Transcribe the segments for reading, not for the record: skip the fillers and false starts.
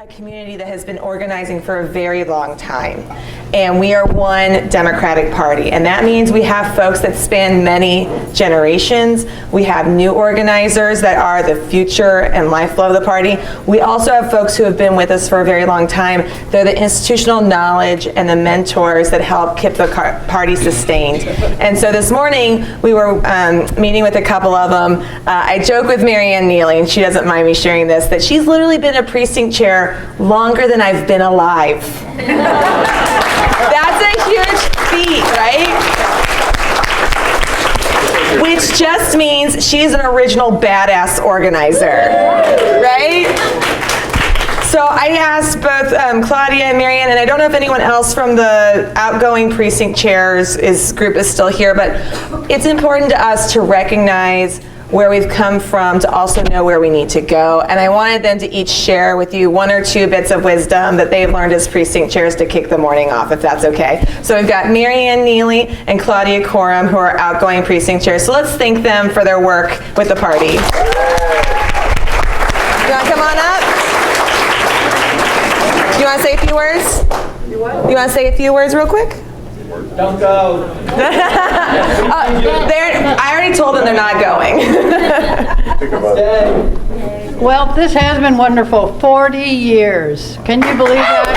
a community that has been organizing for a very long time. And we are one Democratic Party. And that means we have folks that span many generations. We have new organizers that are the future and lifeblood of the party. We also have folks who have been with us for a very long time. They're the institutional knowledge and the mentors that help keep the party sustained. And so this morning, we were meeting with a couple of them. I joke with Marianne Neely, and she doesn't mind me sharing this, that she's literally been a precinct chair longer than I've been alive. That's a huge feat, right? Which just means she's an original badass organizer, right? So I asked both Claudia and Marianne, and I don't know if anyone else from the outgoing precinct chairs group is still here, but it's important to us to recognize where we've come from, to also know where we need to go. And I wanted them to each share with you one or two bits of wisdom that they've learned as precinct chairs to kick the morning off, if that's okay. So we've got Marianne Neely and Claudia Coram, who are outgoing precinct chairs. So let's thank them for their work with the party. You want to come on up? You want to say a few words? You want to say a few words real quick? Don't go. I already told them they're not going. Well, this has been wonderful. 40 years. Can you believe that?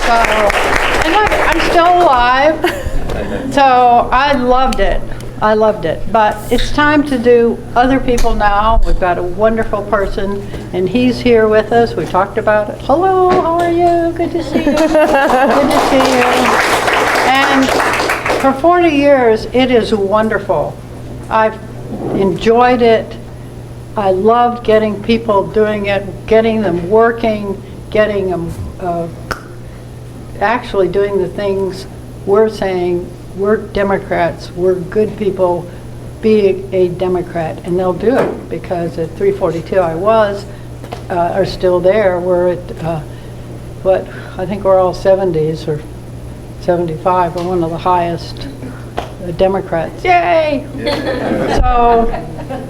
So, and I'm still alive. So I loved it. I loved it. But it's time to do other people now. We've got a wonderful person, and he's here with us. We talked about it. Hello, how are you? Good to see you. Good to see you. And for 40 years, it is wonderful. I've enjoyed it. I loved getting people doing it, getting them working, getting them actually doing the things we're saying. We're Democrats, we're good people, be a Democrat, and they'll do it, because at 342 I was, are still there. We're at, I think we're all 70s or 75. We're one of the highest Democrats. Yay! So,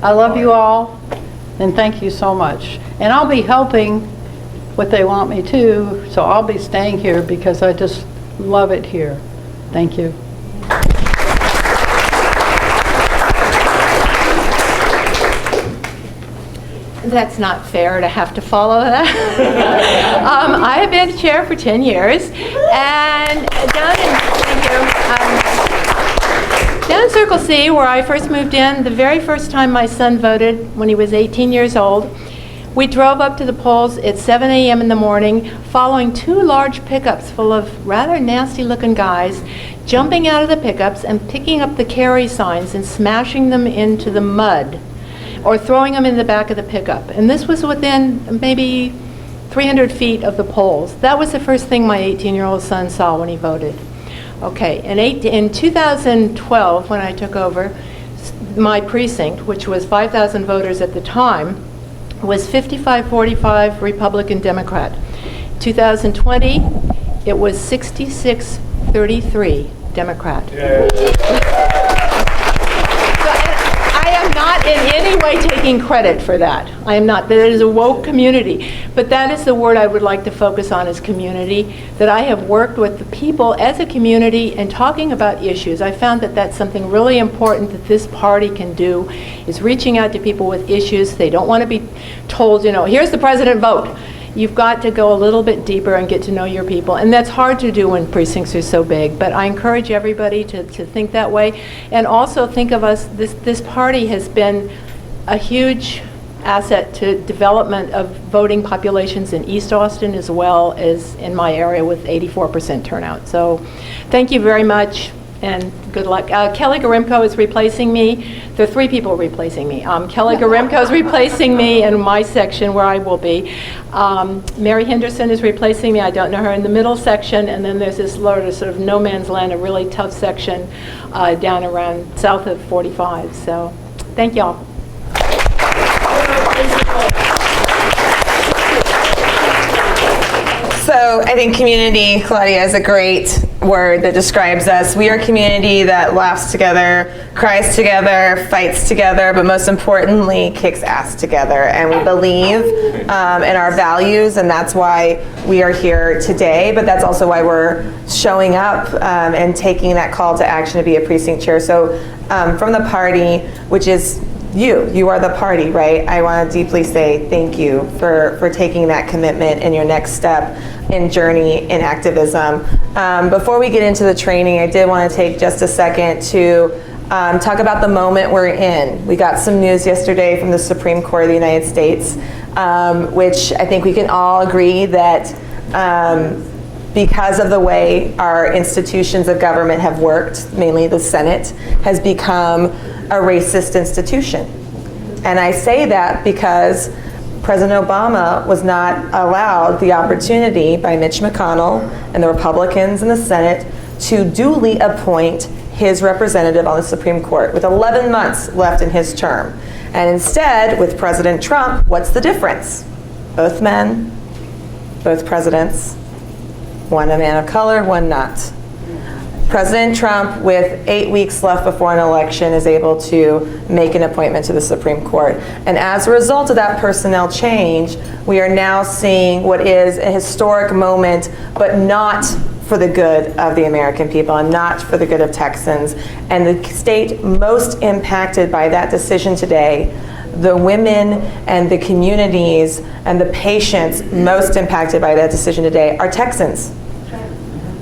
I love you all, and thank you so much. And I'll be helping what they want me to, so I'll be staying here because I just love it here. Thank you. That's not fair to have to follow that. I have been chair for 10 years, and down in Circle C, where I first moved in, the very first time my son voted, when he was 18 years old, we drove up to the polls at 7 a.m. in the morning, following two large pickups full of rather nasty-looking guys, jumping out of the pickups and picking up the carry signs and smashing them into the mud, or throwing them in the back of the pickup. And this was within maybe 300 feet of the polls. That was the first thing my 18-year-old son saw when he voted. Okay, in 2012, when I took over, my precinct, which was 5,000 voters at the time, was 55-45 Republican Democrat. 2020, it was 66-33 Democrat. Yeah. Not in any way taking credit for that. I am not. That is a woke community. But that is the word I would like to focus on, as community, that I have worked with the people as a community and talking about issues. I found that that's something really important that this party can do, is reaching out to people with issues. They don't want to be told, here's the president, vote. You've got to go a little bit deeper and get to know your people. And that's hard to do when precincts are so big. But I encourage everybody to think that way. And also think of us, this party has been a huge asset to development of voting populations in East Austin, as well as in my area with 84% turnout. So thank you very much. And good luck. Kelly Garimko is replacing me. There are three people replacing me. Kelly Garimko is replacing me in my section where I will be. Mary Henderson is replacing me. I don't know her in the middle section. And then there's this sort of no man's land, a really tough section down around south of 45. So thank y'all. So I think community, Claudia, is a great word that describes us. We are a community that laughs together, cries together, fights together, but most importantly, kicks ass together. And we believe in our values, and that's why we are here today, but that's also why we're showing up and taking that call to action to be a precinct chair. So from the party, which is you are the party, right? I want to deeply say thank you for taking that commitment in your next step in journey in activism. Before we get into the training, I did want to take just a second to talk about the moment we're in. We got some news yesterday from the Supreme Court of the United States, which I think we can all agree that because of the way our institutions of government have worked, mainly the Senate, has become a racist institution. And I say that because President Obama was not allowed the opportunity by Mitch McConnell and the Republicans in the Senate to duly appoint his representative on the Supreme Court with 11 months left in his term. And instead, with President Trump, what's the difference? Both men, both presidents, one a man of color, one not. President Trump, with 8 weeks left before an election, is able to make an appointment to the Supreme Court. And as a result of that personnel change, we are now seeing what is a historic moment, but not for the good of the American people and not for the good of Texans. And the state most impacted by that decision today, the women and the communities and the patients most impacted by that decision today are Texans.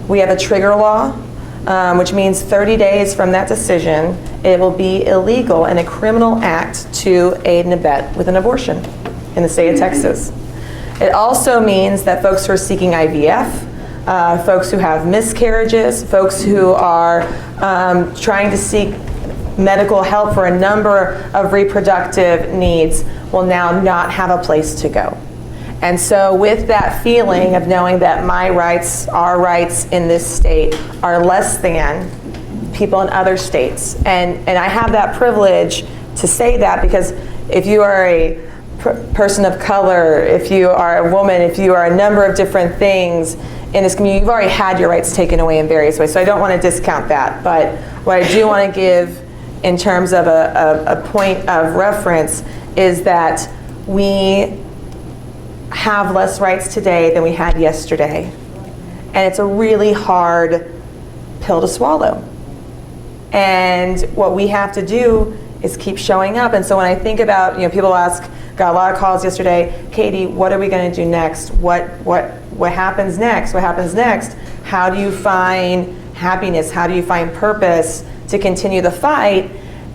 We have a trigger law, which means 30 days from that decision, it will be illegal and a criminal act to aid and abet with an abortion in the state of Texas. It also means that folks who are seeking IVF, folks who have miscarriages, folks who are trying to seek medical help for a number of reproductive needs will now not have a place to go. And so with that feeling of knowing that my rights, our rights in this state are less than people in other states. And I have that privilege to say that because if you are a person of color, if you are a woman, if you are a number of different things in this community, you've already had your rights taken away in various ways. So I don't want to discount that. But what I do want to give in terms of a point of reference is that we have less rights today than we had yesterday. And it's a really hard pill to swallow. And what we have to do is keep showing up. And so when I think about, people ask, got a lot of calls yesterday, Katie, what are we going to do next? What happens next? What happens next? How do you find happiness? How do you find purpose to continue the fight?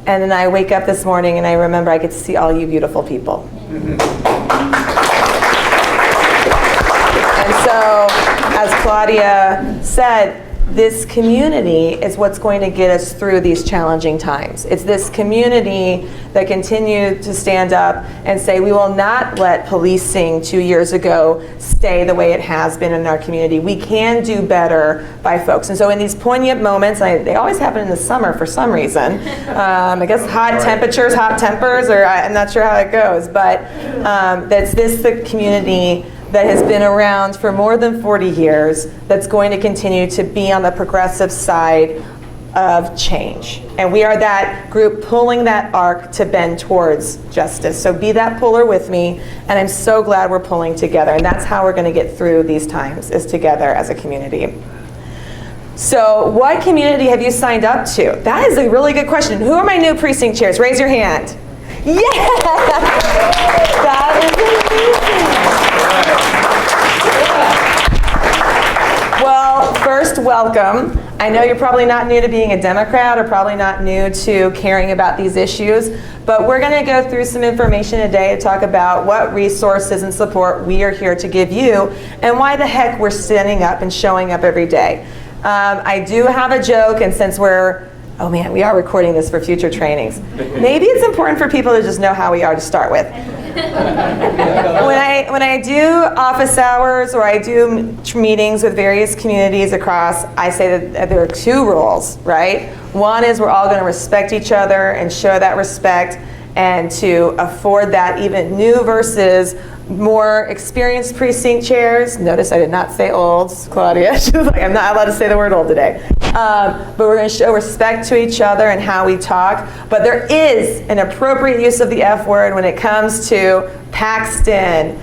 And then I wake up this morning and I remember I get to see all you beautiful people. And so, as Claudia said, this community is what's going to get us through these challenging times. It's this community that continues to stand up and say, we will not let policing 2 years ago stay the way it has been in our community. We can do better by folks. And so in these poignant moments, they always happen in the summer for some reason. I guess hot temperatures, hot tempers, or I'm not sure how it goes, but that's the community that has been around for more than 40 years, that's going to continue to be on the progressive side of change. And we are that group pulling that arc to bend towards justice. So be that puller with me, and I'm so glad we're pulling together. And that's how we're going to get through these times, is together as a community. So what community have you signed up to? That is a really good question. Who are my new precinct chairs? Raise your hand. Yeah! That is amazing. Well, first, welcome. I know you're probably not new to being a Democrat or probably not new to caring about these issues, but we're going to go through some information today to talk about what resources and support we are here to give you and why the heck we're standing up and showing up every day. I do have a joke, and since we are recording this for future trainings. Maybe it's important for people to just know how we are to start with. When I do office hours or I do meetings with various communities across, I say that there are two rules, right? One is we're all going to respect each other and show that respect and to afford that even new versus more experienced precinct chairs. Notice I did not say old, Claudia. She was like, I'm not allowed to say the word old today. But we're going to show respect to each other and how we talk. But there is an appropriate use of the F word when it comes to Paxton,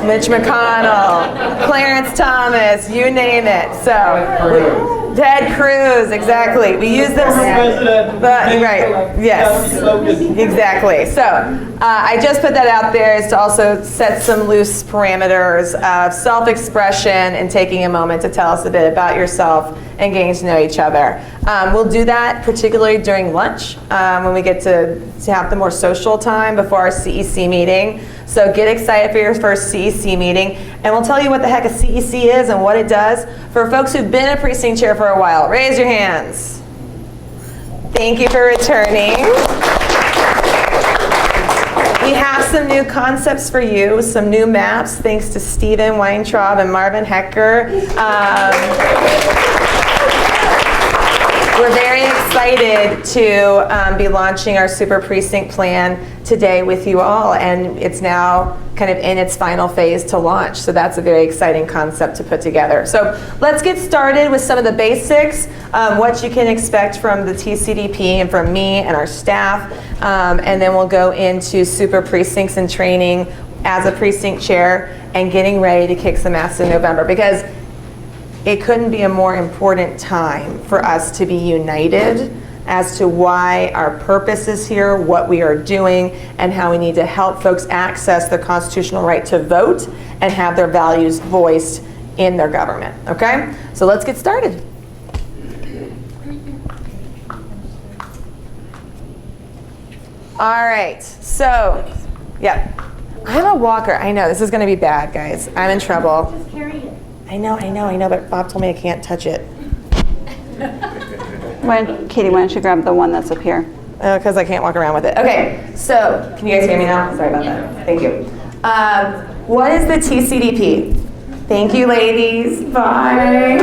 Mitch McConnell, Clarence Thomas, you name it. So, Ted Cruz, exactly. We use them. Right, yes, exactly. So, I just put that out there is to also set some loose parameters of self-expression and taking a moment to tell us a bit about yourself and getting to know each other. We'll do that particularly during lunch when we get to have the more social time before our CEC meeting. So get excited for your first CEC meeting, and we'll tell you what the heck a CEC is and what it does. For folks who've been a precinct chair for a while, raise your hands. Thank you for returning. We have some new concepts for you, some new maps, thanks to Stephen Weintraub and Marvin Hecker. We're very excited to be launching our Super Precinct Plan today with you all, and it's now kind of in its final phase to launch. So that's a very exciting concept to put together. So let's get started with some of the basics, what you can expect from the tcdp and from me and our staff, and then we'll go into Super Precincts and training as a precinct chair and getting ready to kick some ass in November, because it couldn't be a more important time for us to be united as to why our purpose is here, what we are doing, and how we need to help folks access their constitutional right to vote and have their values voiced in their government, okay? So let's get started. All right, so, yeah. I'm a walker. I know, this is gonna be bad, guys. I'm in trouble. Just carry it. I know, but Bob told me I can't touch it. Katie, why don't you grab the one that's up here? Because I can't walk around with it. Okay, so can you guys hear me now? Sorry about that. Thank you. What is the tcdp? Thank you, ladies. Bye.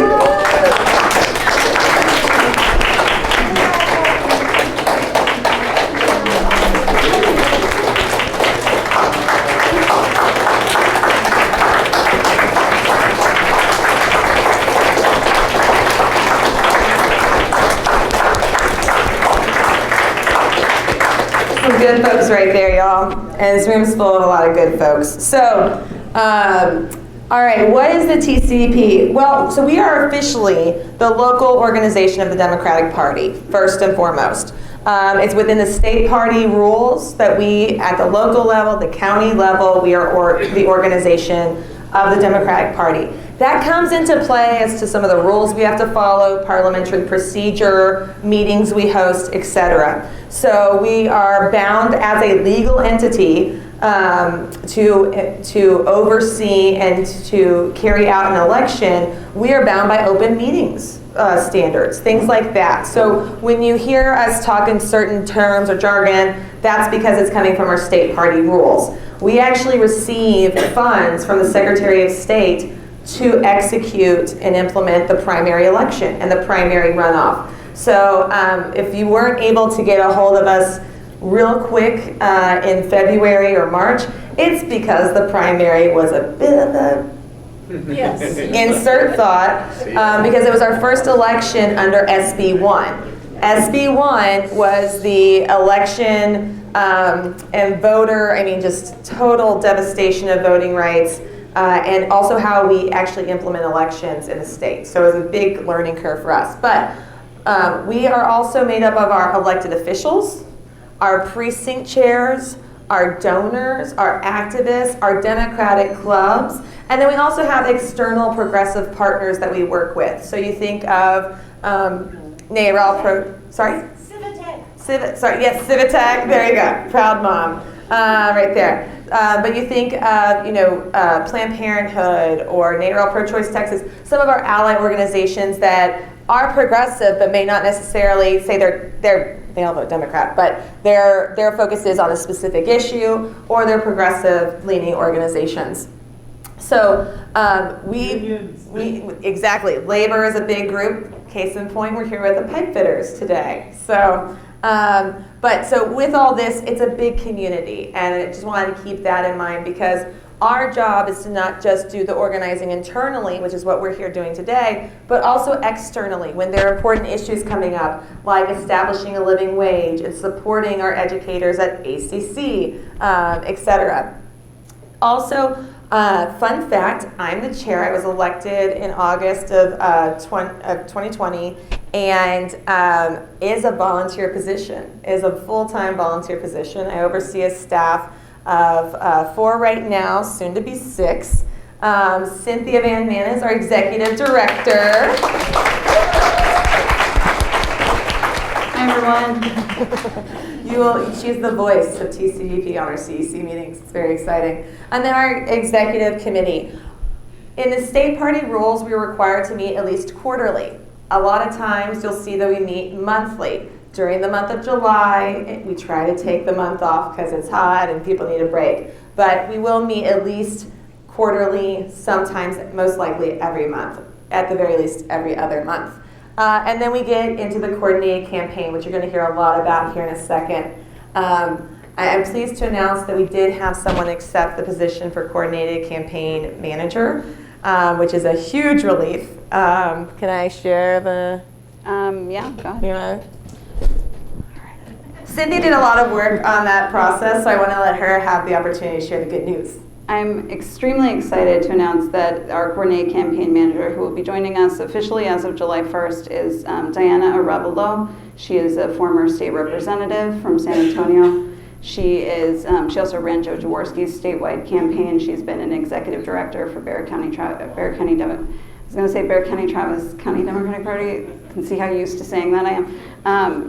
Good folks right there, y'all. And this room's full of a lot of good folks. So, all right, what is the tcdp? Well, so we are officially the local organization of the Democratic Party, first and foremost. It's within the state party rules that we, at the local level, the county level, we are the organization of the Democratic Party. That comes into play as to some of the rules we have to follow, parliamentary procedure, meetings we host, etc. So we are bound as a legal entity to oversee and to carry out an election. We are bound by open meetings standards, things like that. So when you hear us talk in certain terms or jargon, that's because it's coming from our state party rules. We actually receive funds from the Secretary of State to execute and implement the primary election and the primary runoff. So if you weren't able to get a hold of us real quick in February or March, it's because the primary was a bit of a insert thought because it was our first election under SB 1. SB 1 was the election and voter, just total devastation of voting rights, and also how we actually implement elections in the state. So it was a big learning curve for us. But we are also made up of our elected officials, our precinct chairs, our donors, our activists, our Democratic clubs, and then we also have external progressive partners that we work with. So you think of Civitech, there you go, proud mom, right there. But you think of, Planned Parenthood or NARAL Pro-Choice Texas, some of our ally organizations that are progressive but may not necessarily say they all vote Democrat, but their focus is on a specific issue, or they're progressive leaning organizations. So exactly, labor is a big group. Case in point, we're here with the pipe fitters today. So, so with all this, it's a big community, and I just wanted to keep that in mind because our job is to not just do the organizing internally, which is what we're here doing today, but also externally when there are important issues coming up, like establishing a living wage and supporting our educators at ACC, etc. Also, fun fact, I'm the chair. I was elected in August of 2020, and is a volunteer position, is a full-time volunteer position. I oversee a staff of 4 right now, soon to be 6. Cynthia Van Man is our executive director. Hi, everyone. She's the voice of tcdp on our CEC meetings. It's very exciting. And then our executive committee. In the state party rules, we are required to meet at least quarterly. A lot of times you'll see that we meet monthly. During the month of July, we try to take the month off because it's hot and people need a break. But we will meet at least quarterly, sometimes, most likely every month, at the very least every other month. And then we get into the coordinated campaign, which you're going to hear a lot about here in a second. I'm pleased to announce that we did have someone accept the position for coordinated campaign manager, which is a huge relief. Can I share the? Yeah, go ahead. Cindy did a lot of work on that process, so I want to let her have the opportunity to share the good news. I'm extremely excited to announce that our coordinated campaign manager, who will be joining us officially as of July 1st, is Diana Arevalo. She is a former state representative from San Antonio. She also ran Joe Jaworski's statewide campaign. She's been an executive director for Travis County Democratic Party. You can see how used to saying that I am.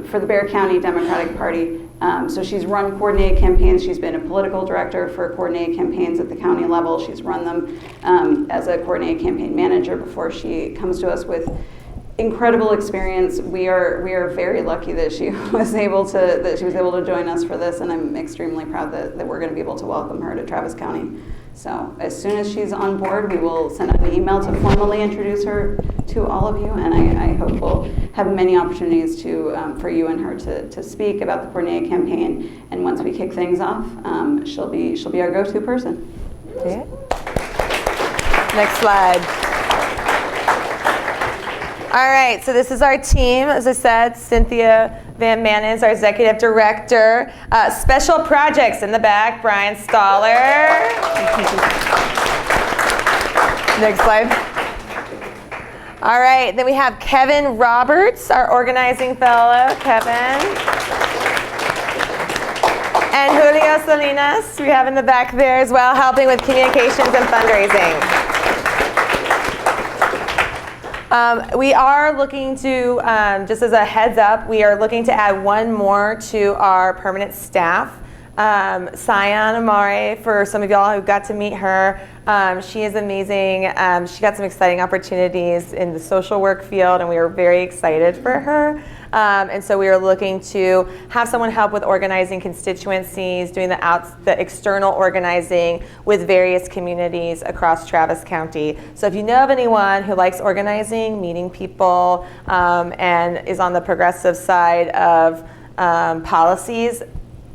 For the Bexar County Democratic Party. So she's run coordinated campaigns. She's been a political director for coordinated campaigns at the county level. She's run them as a coordinated campaign manager before she comes to us with incredible experience. We are very lucky that she was able to join us for this, and I'm extremely proud that we're going to be able to welcome her to Travis County. So as soon as she's on board, we will send out an email to formally introduce her to all of you, and I hope we'll have many opportunities for you and her to speak about the coordinated campaign. And once we kick things off, she'll be our go-to person. Yeah. Next slide. All right, so this is our team. As I said, Cynthia Van Manen is our executive director. Special projects in the back, Brian Stoller. Next slide. All right, then we have Kevin Roberts, our organizing fellow, Kevin. And Julio Salinas, we have in the back there as well, helping with communications and fundraising. We are looking to, just as a heads up, we are looking to add one more to our permanent staff. Cyan Amare, for some of y'all who got to meet her, she is amazing. She got some exciting opportunities in the social work field, and we are very excited for her. And so we are looking to have someone help with organizing constituencies, doing the external organizing with various communities across Travis County. So if you know of anyone who likes organizing, meeting people, and is on the progressive side of policies,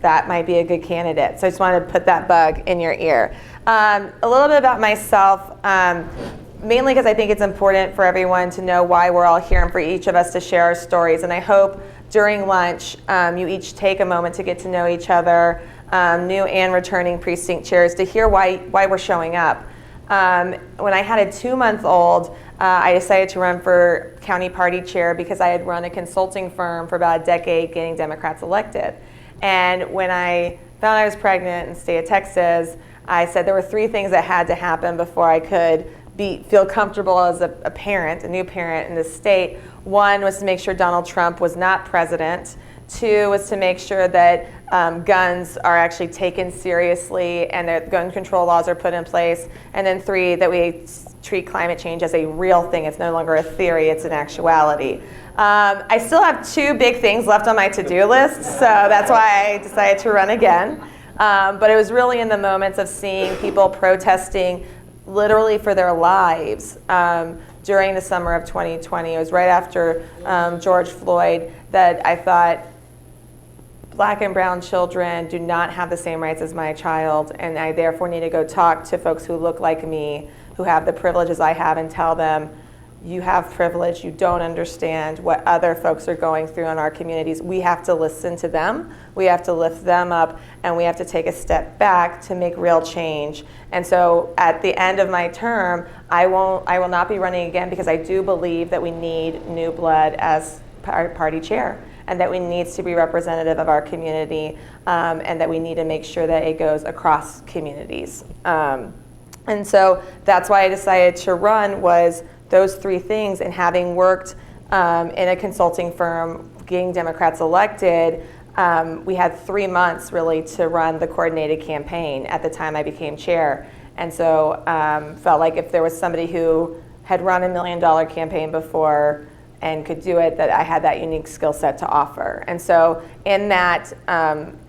that might be a good candidate. So I just wanted to put that bug in your ear. A little bit about myself. Mainly because I think it's important for everyone to know why we're all here and for each of us to share our stories. And I hope during lunch you each take a moment to get to know each other, new and returning precinct chairs, to hear why we're showing up. When I had a 2-month-old, I decided to run for county party chair because I had run a consulting firm for about a decade getting Democrats elected. And when I found I was pregnant in the state of Texas, I said there were 3 things that had to happen before I could feel comfortable as a parent, a new parent in this state. 1 was to make sure Donald Trump was not president. 2 was to make sure that guns are actually taken seriously and that gun control laws are put in place. And then 3, that we treat climate change as a real thing. It's no longer a theory, it's an actuality. I still have 2 big things left on my to-do list, so that's why I decided to run again. But it was really in the moments of seeing people protesting literally for their lives during the summer of 2020. It was right after George Floyd that I thought, Black and brown children do not have the same rights as my child, and I therefore need to go talk to folks who look like me, who have the privileges I have, and tell them, you have privilege, you don't understand what other folks are going through in our communities. We have to listen to them, we have to lift them up, and we have to take a step back to make real change. And so at the end of my term, I will not be running again, because I do believe that we need new blood as party chair, and that we need to be representative of our community, and that we need to make sure that it goes across communities. And so that's why I decided to run, was those three things. And having worked in a consulting firm getting Democrats elected, we had 3 months really to run the coordinated campaign at the time I became chair. And so felt like if there was somebody who had run $1 million campaign before and could do it, that I had that unique skill set to offer. And so in that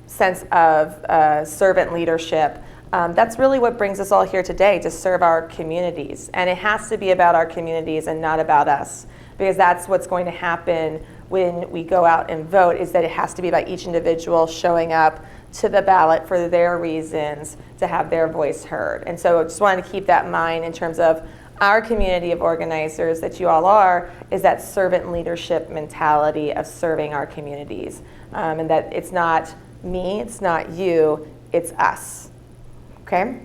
sense of servant leadership, that's really what brings us all here today, to serve our communities. And it has to be about our communities and not about us, because that's what's going to happen when we go out and vote, is that it has to be about each individual showing up to the ballot for their reasons, to have their voice heard. And so I just wanted to keep that in mind in terms of our community of organizers that you all are, is that servant leadership mentality of serving our communities. And that it's not me, it's not you, it's us. Okay,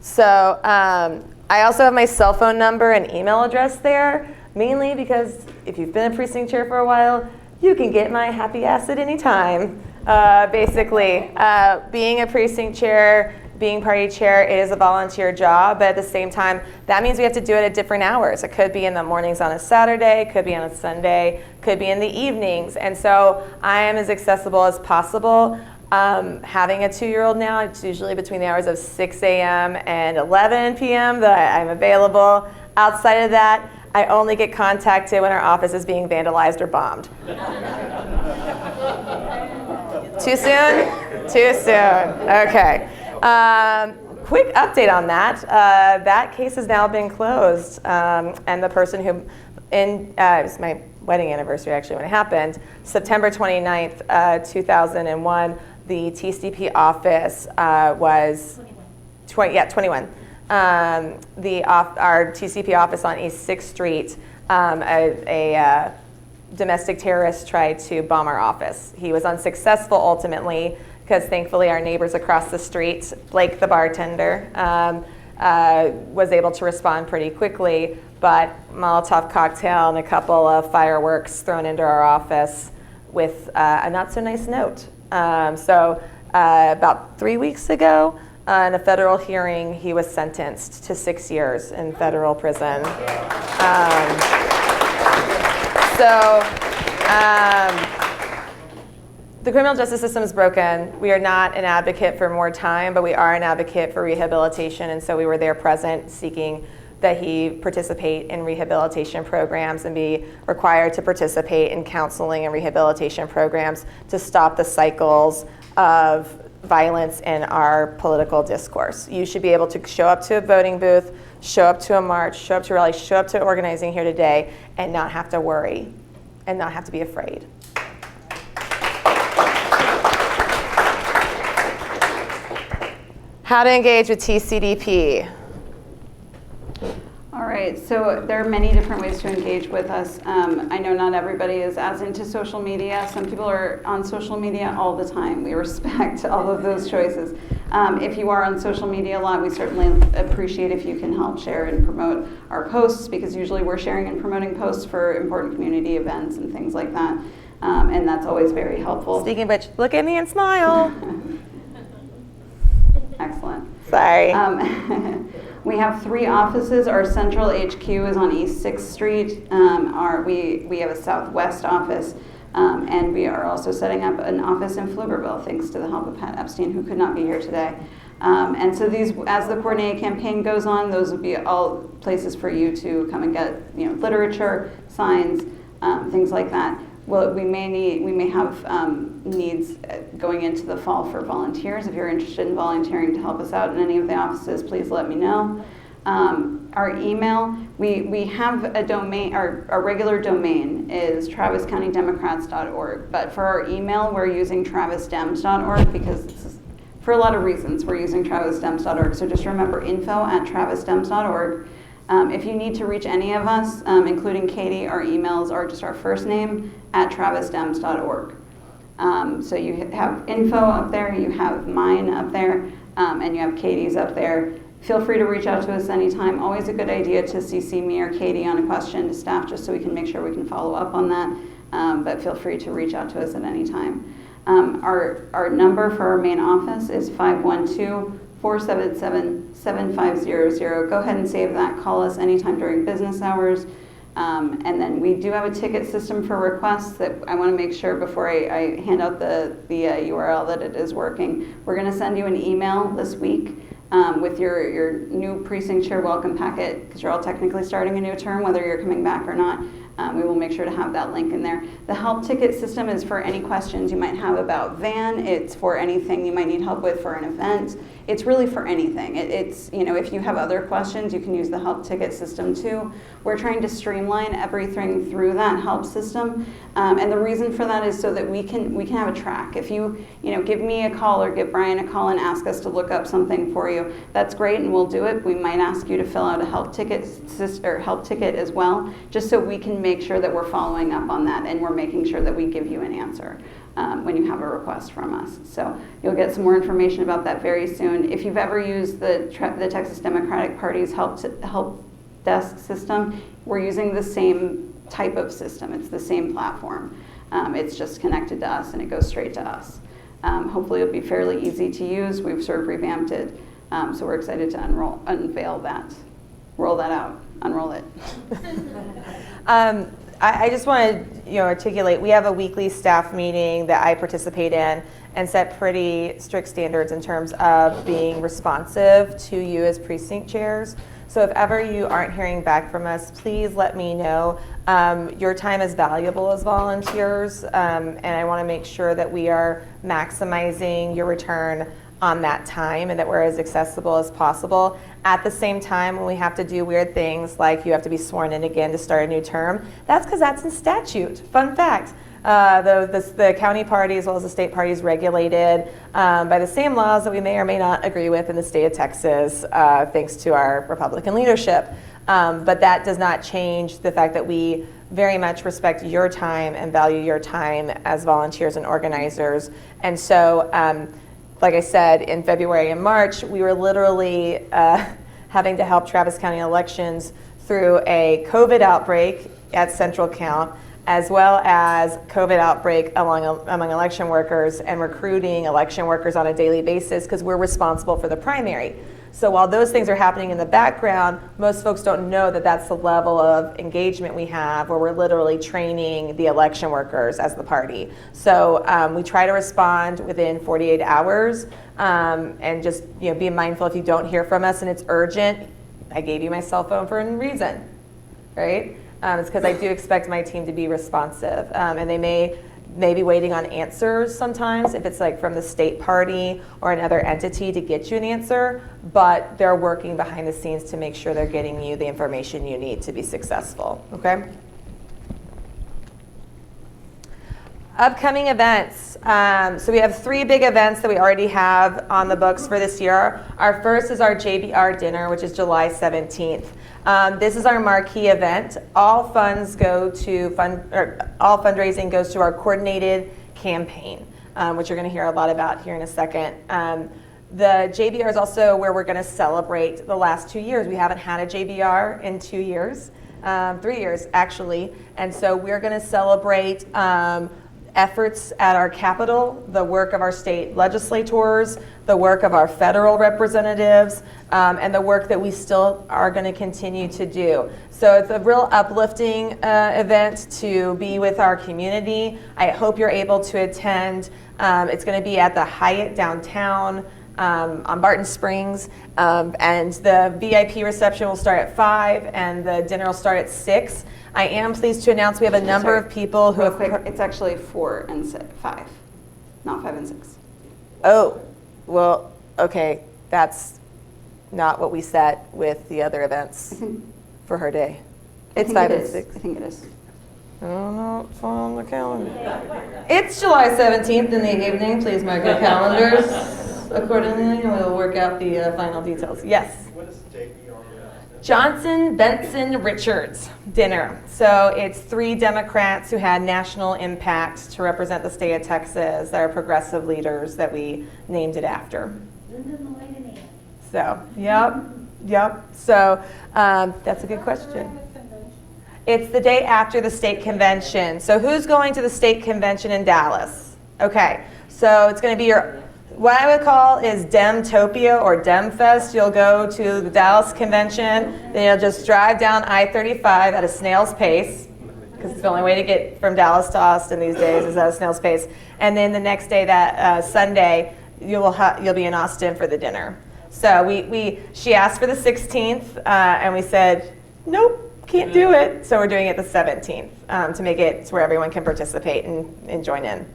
so I also have my cell phone number and email address there, mainly because if you've been a precinct chair for a while, you can get my happy ass at any time. Basically, being a precinct chair, being party chair, it is a volunteer job, but at the same time, that means we have to do it at different hours. It could be in the mornings on a Saturday, could be on a Sunday, could be in the evenings, and so I am as accessible as possible. Having a 2-year-old now, it's usually between the hours of 6 a.m. and 11 p.m. that I'm available. Outside of that, I only get contacted when our office is being vandalized or bombed. Too soon? Too soon. Okay. Quick update on that. That case has now been closed, and the person who, it was my wedding anniversary actually when it happened, September 29th, 2001, the tcdp office was 21. Our tcdp office on East 6th Street, a domestic terrorist tried to bomb our office. He was unsuccessful ultimately, because thankfully our neighbors across the street, Blake the bartender, was able to respond pretty quickly, but Molotov cocktail and a couple of fireworks thrown into our office with a not so nice note. So about 3 weeks ago, in a federal hearing, he was sentenced to 6 years in federal prison. The criminal justice system is broken. We are not an advocate for more time, but we are an advocate for rehabilitation, and so we were there present seeking that he participate in rehabilitation programs and be required to participate in counseling and rehabilitation programs to stop the cycles of violence in our political discourse. You should be able to show up to a voting booth, show up to a march, show up to a rally, show up to organizing here today, and not have to worry and not have to be afraid. How to engage with tcdp. All right, so there are many different ways to engage with us. I know not everybody is as into social media. Some people are on social media all the time. We respect all of those choices. If you are on social media a lot, we certainly appreciate if you can help share and promote our posts, because usually we're sharing and promoting posts for important community events and things like that. And that's always very helpful. Speaking of which, look at me and smile. Excellent. Sorry. We have 3 offices. Our central HQ is on East 6th Street. We have a Southwest office, and we are also setting up an office in Pflugerville, thanks to the help of Pat Epstein, who could not be here today. And so these, as the coordinated campaign goes on, those will be all places for you to come and get, literature, signs, things like that. Well, we may have needs going into the fall for volunteers. If you're interested in volunteering to help us out in any of the offices, please let me know. Our email, we have a domain, our regular domain is traviscountydemocrats.org, but for our email, we're using travisdems.org because for a lot of reasons, we're using travisdems.org. So just remember info@travisdems.org. If you need to reach any of us, including Katie, our emails are just our first name @travisdems.org. So you have info up there, you have mine up there, and you have Katie's up there. Feel free to reach out to us anytime. Always a good idea to CC me or Katie on a question to staff just so we can make sure we can follow up on that. But feel free to reach out to us at any time. Our number for our main office is 512-477-7500. Go ahead and save that. Call us anytime during business hours. And then we do have a ticket system for requests that I want to make sure before I hand out the URL that it is working. We're going to send you an email this week with your new precinct chair welcome packet, because you're all technically starting a new term, whether you're coming back or not. We will make sure to have that link in there. The help ticket system is for any questions you might have about VAN. It's for anything you might need help with for an event. It's really for anything. It's, you know, if you have other questions, you can use the help ticket system too. We're trying to streamline everything through that help system. And the reason for that is so that we can have a track. If you give me a call or give Brian a call and ask us to look up something for you, that's great and we'll do it. We might ask you to fill out a help ticket as well, just so we can make sure that we're following up on that and we're making sure that we give you an answer when you have a request from us. So you'll get some more information about that very soon. If you've ever used the Texas Democratic Party's help desk system, we're using the same type of system. It's the same platform. It's just connected to us and it goes straight to us. Hopefully it'll be fairly easy to use. We've sort of revamped it. So we're excited to unveil that, roll that out, unroll it. I just want to articulate, we have a weekly staff meeting that I participate in and set pretty strict standards in terms of being responsive to you as precinct chairs. So if ever you aren't hearing back from us, please let me know. Your time is valuable as volunteers, and I want to make sure that we are maximizing your return on that time and that we're as accessible as possible. At the same time, when we have to do weird things like you have to be sworn in again to start a new term, that's because that's in statute. Fun fact. The county party as well as the state party is regulated by the same laws that we may or may not agree with in the state of Texas, thanks to our Republican leadership. But that does not change the fact that we very much respect your time and value your time as volunteers and organizers. And so, like I said, in February and March, we were literally having to help Travis County elections through a COVID outbreak at Central Count, as well as COVID outbreak among election workers and recruiting election workers on a daily basis because we're responsible for the primary. So while those things are happening in the background, most folks don't know that that's the level of engagement we have where we're literally training the election workers as the party. So we try to respond within 48 hours and just be mindful if you don't hear from us and it's urgent. I gave you my cell phone for a reason, right? It's because I do expect my team to be responsive, and they may be waiting on answers sometimes if it's like from the state party or another entity to get you an answer, but they're working behind the scenes to make sure they're getting you the information you need to be successful, okay? Upcoming events. So we have 3 big events that we already have on the books for this year. Our first is our JBR dinner, which is July 17th. This is our marquee event. All funds go to all fundraising goes to our coordinated campaign, which you're going to hear a lot about here in a second. The JBR is also where we're going to celebrate the last 2 years. We haven't had a JBR in 2 years, 3 years actually, and so we're going to celebrate efforts at our Capitol, the work of our state legislators, the work of our federal representatives, and the work that we still are going to continue to do. So it's a real uplifting event to be with our community. I hope you're able to attend. It's going to be at the Hyatt downtown on Barton Springs, and the VIP reception will start at 5 and the dinner will start at 6. I am pleased to announce we have a number of people who have... It's actually 4 and 5, not 5 and 6. Oh, well, okay, that's not what we set with the other events for her day. It's 5 and 6. I think it is. I don't know, it's on the calendar. It's July 17th in the evening. Please mark your calendars accordingly, and we'll work out the final details. Yes? What is JBR? Johnson, Benson, Richards dinner. So it's 3 Democrats who had national impact to represent the state of Texas. They're progressive leaders that we named it after. So, yep. So that's a good question. It's the day after the state convention. So who's going to the state convention in Dallas? Okay, so it's going to be what I would call is Demtopia or Demfest. You'll go to the Dallas convention, then you'll just drive down I-35 at a snail's pace, because it's the only way to get from Dallas to Austin these days is at a snail's pace. And then the next day, that Sunday, you'll be in Austin for the dinner. So she asked for the 16th, and we said, nope. Can't do it, so we're doing it the 17th to make it where everyone can participate and join in.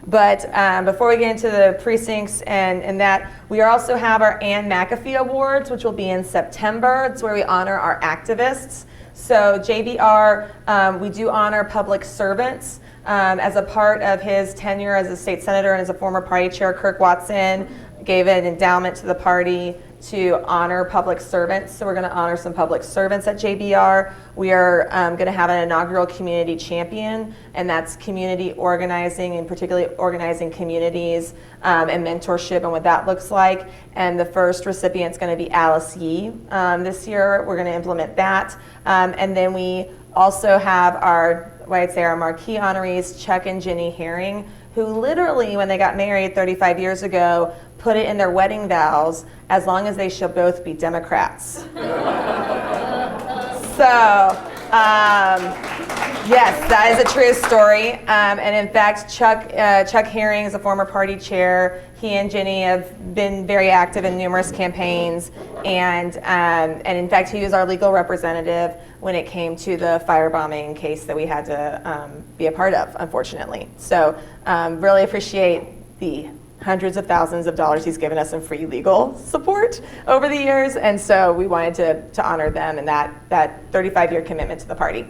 But before we get into the precincts and that, we also have our Ann McAfee Awards, which will be in September. It's where we honor our activists. So JBR, we do honor public servants. As a part of his tenure as a state senator and as a former party chair, Kirk Watson gave an endowment to the party to honor public servants. So we're going to honor some public servants at JBR. We are going to have an inaugural community champion, and that's community organizing, and particularly organizing communities and mentorship and what that looks like. And the first recipient's going to be Alice Yee. This year we're going to implement that. And then we also have our marquee honorees, Chuck and Ginny Herring, who literally, when they got married 35 years ago, put it in their wedding vows, as long as they shall both be Democrats. So, yes, that is a true story. And in fact, Chuck Herring is a former party chair. He and Ginny have been very active in numerous campaigns. And in fact, he was our legal representative when it came to the firebombing case that we had to be a part of, unfortunately. So really appreciate the hundreds of thousands of dollars he's given us in free legal support over the years. And so we wanted to honor them and that 35-year commitment to the party.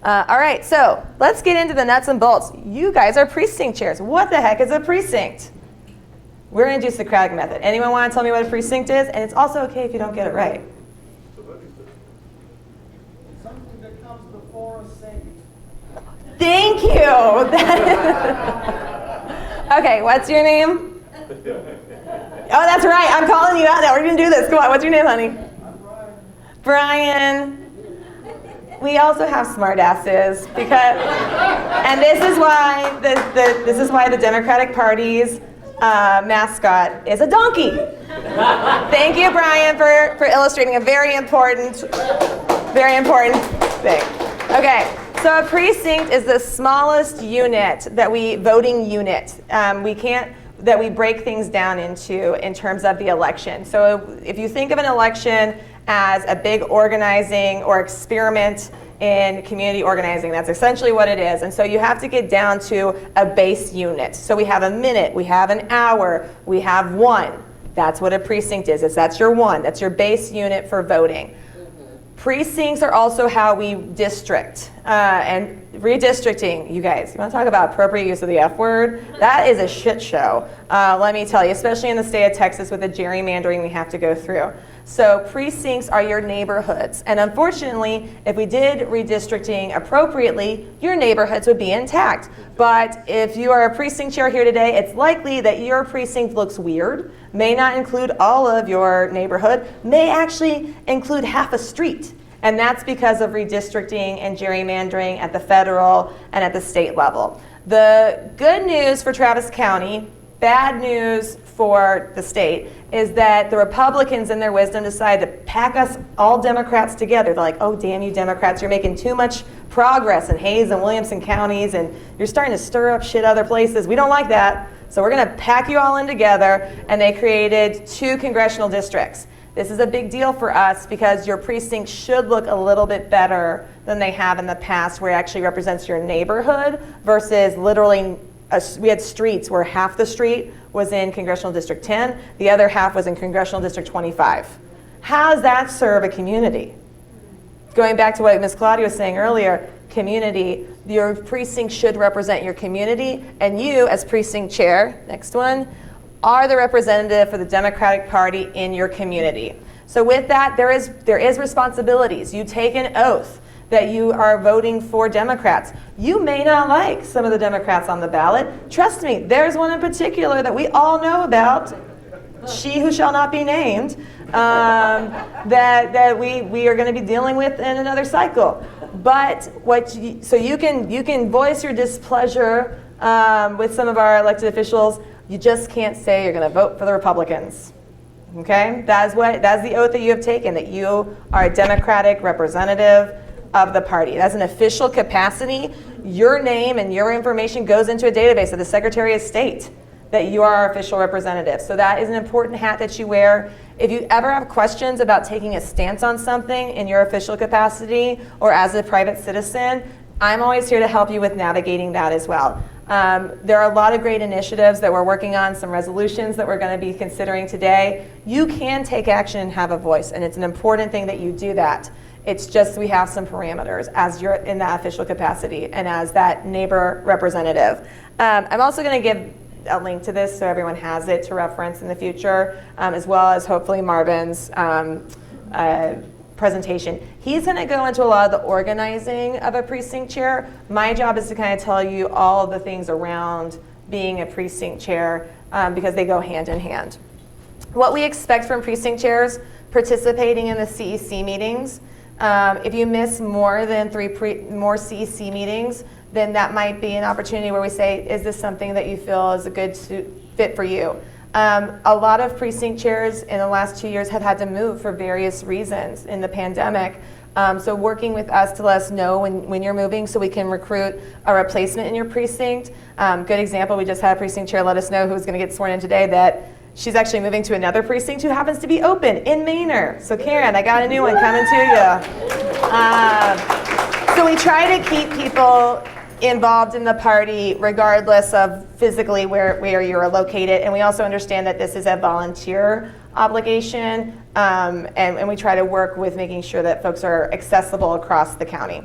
All right, so let's get into the nuts and bolts. You guys are precinct chairs. What the heck is a precinct? We're going to do Socratic method. Anyone want to tell me what a precinct is? And it's also okay if you don't get it right. Something that comes before a saint. Thank you. Okay, what's your name? Oh, that's right. I'm calling you out now. We're going to do this. Come on. What's your name, honey? I'm Brian. Brian. We also have smartasses because, and this is why the Democratic Party's mascot is a donkey. Thank you, Brian, for illustrating a very important thing. Okay. So a precinct is the smallest unit voting unit. That we break things down into in terms of the election. So if you think of an election as a big organizing or experiment in community organizing, that's essentially what it is. And so you have to get down to a base unit. So we have a minute, we have an hour, we have one. That's what a precinct is. That's your one. That's your base unit for voting. Precincts are also how we district. And redistricting, you guys, you want to talk about appropriate use of the F word? That is a shit show, let me tell you, especially in the state of Texas with the gerrymandering we have to go through. So precincts are your neighborhoods. And unfortunately, if we did redistricting appropriately, your neighborhoods would be intact. But if you are a precinct chair here today, it's likely that your precinct looks weird, may not include all of your neighborhood, may actually include half a street. And that's because of redistricting and gerrymandering at the federal and at the state level. The good news for Travis County, bad news for the state, is that the Republicans in their wisdom decided to pack us all Democrats together. They're like, oh, damn you Democrats, you're making too much progress in Hayes and Williamson counties and you're starting to stir up shit other places. We don't like that. So we're gonna pack you all in together, and they created 2 congressional districts. This is a big deal for us because your precinct should look a little bit better than they have in the past, where it actually represents your neighborhood versus literally we had streets where half the street was in Congressional District 10, the other half was in Congressional District 25. How does that serve a community? Going back to what Ms. Claudia was saying earlier, community, your precinct should represent your community, and you as precinct chair, next one, are the representative for the Democratic Party in your community. So with that, there is responsibilities. You take an oath that you are voting for Democrats. You may not like some of the Democrats on the ballot. Trust me, there's one in particular that we all know about, she who shall not be named, that we are going to be dealing with in another cycle. But so you can voice your displeasure with some of our elected officials. You just can't say you're going to vote for the Republicans. Okay, that's the oath that you have taken, that you are a Democratic representative of the party. That's an official capacity. Your name and your information goes into a database of the Secretary of State, that you are our official representative. So that is an important hat that you wear. If you ever have questions about taking a stance on something in your official capacity or as a private citizen, I'm always here to help you with navigating that as well. There are a lot of great initiatives that we're working on, some resolutions that we're going to be considering today. You can take action and have a voice, and it's an important thing that you do that. It's just we have some parameters as you're in that official capacity and as that neighbor representative. I'm also going to give a link to this so everyone has it to reference in the future, as well as hopefully Marvin's presentation. He's going to go into a lot of the organizing of a precinct chair. My job is to kind of tell you all of the things around being a precinct chair because they go hand in hand. What we expect from precinct chairs participating in the CEC meetings, if you miss more than more CEC meetings, then that might be an opportunity where we say, is this something that you feel is a good fit for you? A lot of precinct chairs in the last 2 years have had to move for various reasons in the pandemic. So working with us to let us know when you're moving so we can recruit a replacement in your precinct. Good example, we just had a precinct chair let us know who's going to get sworn in today that she's actually moving to another precinct who happens to be open in Manor. So Karen, I got a new one coming to you. So we try to keep people involved in the party regardless of physically where you're located, and we also understand that this is a volunteer obligation, and we try to work with making sure that folks are accessible across the county.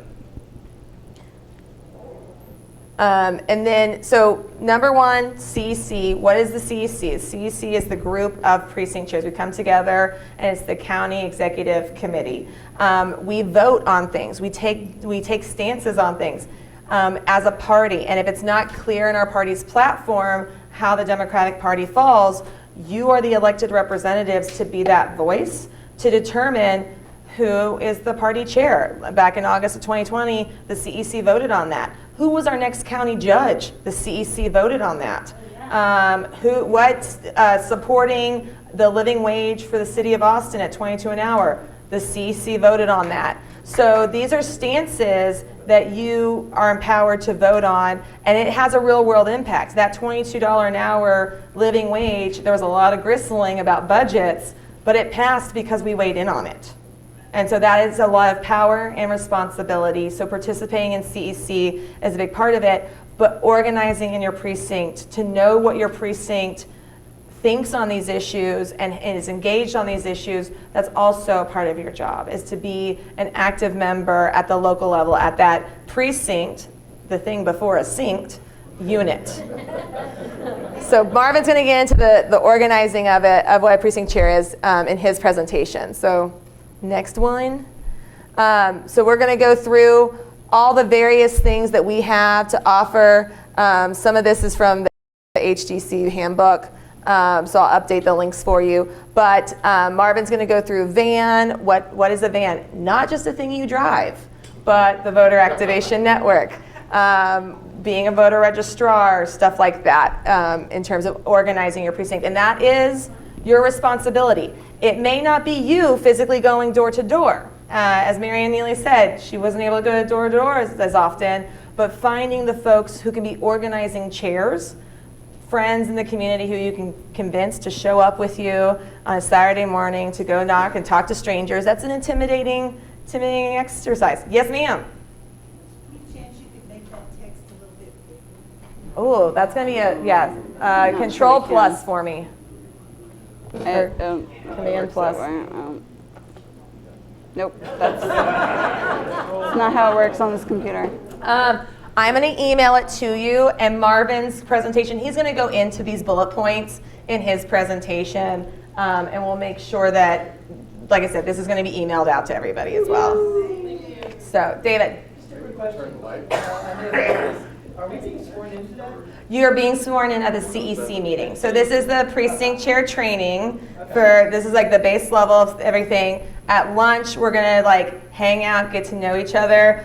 And then, so number one, CEC. What is the CEC? CEC is the group of precinct chairs. We come together, and it's the county executive committee. We vote on things. We take stances on things as a party. And if it's not clear in our party's platform how the Democratic Party falls, you are the elected representatives to be that voice to determine who is the party chair. Back in August of 2020, the CEC voted on that. Who was our next county judge? The CEC voted on that. Supporting the living wage for the city of Austin at $22 an hour? The CEC voted on that. So these are stances that you are empowered to vote on, and it has a real world impact. That $22 an hour living wage, there was a lot of gristling about budgets, but it passed because we weighed in on it. And so that is a lot of power and responsibility. So participating in CEC is a big part of it, but organizing in your precinct to know what your precinct thinks on these issues and is engaged on these issues, that's also a part of your job, is to be an active member at the local level, at that precinct, the thing before a synced unit. So Marvin's going to get into the organizing of it, of what a precinct chair is in his presentation. So next one. So we're going to go through all the various things that we have to offer. Some of this is from the HDC handbook. So I'll update the links for you. But Marvin's going to go through VAN. What is a VAN? Not just a thing you drive, but the Voter Activation Network, being a voter registrar, stuff like that, in terms of organizing your precinct. And that is your responsibility. It may not be you physically going door to door. As Marianne Neely said, she wasn't able to go door to door as often, but finding the folks who can be organizing chairs, friends in the community who you can convince to show up with you on a Saturday morning to go knock and talk to strangers. That's an intimidating exercise. Yes, ma'am? Any chance you could make that text a little bit bigger? Oh, that's gonna be Control plus for me. Command plus. Nope, that's not how it works on this computer. I'm going to email it to you, and Marvin's presentation, he's going to go into these bullet points in his presentation, and we'll make sure that, like I said, this is going to be emailed out to everybody as well. So, David. Just a quick question. Are we being sworn into that? You're being sworn in at the CEC meeting. So this is the precinct chair training this is like the base level of everything. At lunch, we're gonna like hang out, get to know each other.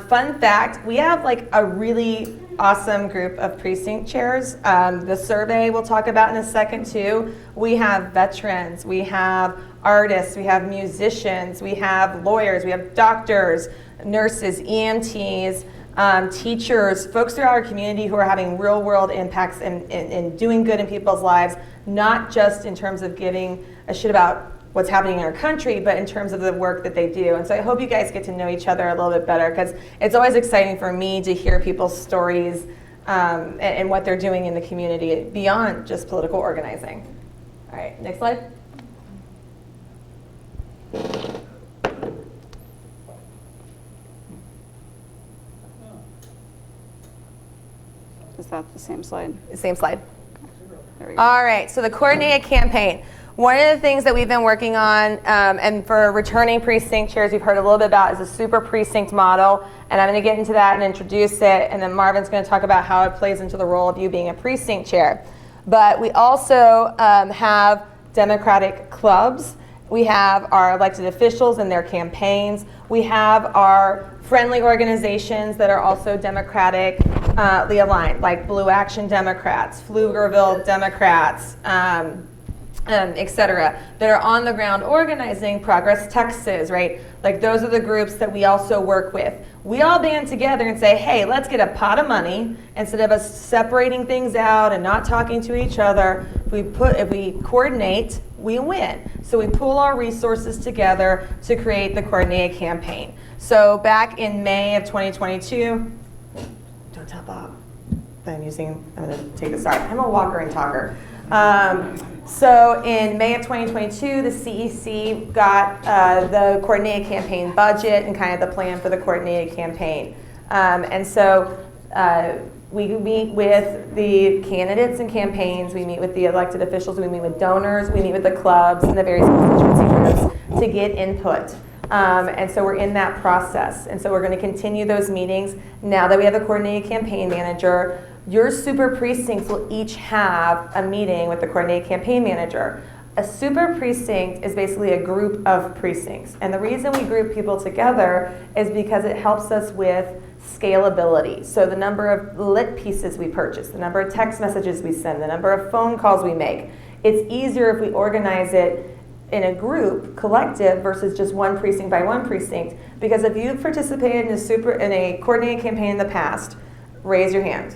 Fun fact, we have like a really awesome group of precinct chairs. The survey we'll talk about in a second too. We have veterans, we have artists, we have musicians, we have lawyers, we have doctors, nurses, EMTs, teachers, folks throughout our community who are having real world impacts and doing good in people's lives, not just in terms of giving a shit about what's happening in our country, but in terms of the work that they do. And so I hope you guys get to know each other a little bit better, because it's always exciting for me to hear people's stories and what they're doing in the community beyond just political organizing. All right, next slide. Is that the same slide? Same slide. There we go. All right, so the coordinated campaign. One of the things that we've been working on, and for returning precinct chairs, we've heard a little bit about, is a super precinct model. And I'm going to get into that and introduce it. And then Marvin's going to talk about how it plays into the role of you being a precinct chair. But we also have democratic clubs. We have our elected officials and their campaigns. We have our friendly organizations that are also democratically aligned, like Blue Action Democrats, Pflugerville Democrats, et cetera, that are on the ground organizing Progress Texas, right? Like those are the groups that we also work with. We all band together and say, hey, let's get a pot of money. Instead of us separating things out and not talking to each other, if we coordinate, we win. So we pool our resources together to create the coordinated campaign. So back in May of 2022, don't tell Bob that I'm going to take this out. I'm a walker and talker. So in May of 2022, the CEC got the coordinated campaign budget and kind of the plan for the coordinated campaign. And so we meet with the candidates and campaigns, we meet with the elected officials, we meet with donors, we meet with the clubs and the various constituency groups to get input. And so we're in that process. And so we're going to continue those meetings. Now that we have a coordinated campaign manager, your super precincts will each have a meeting with the coordinated campaign manager. A super precinct is basically a group of precincts. And the reason we group people together is because it helps us with scalability. So the number of lit pieces we purchase, the number of text messages we send, the number of phone calls we make. It's easier if we organize it in a group, collective, versus just one precinct by one precinct. Because if you've participated in a coordinated campaign in the past, raise your hand.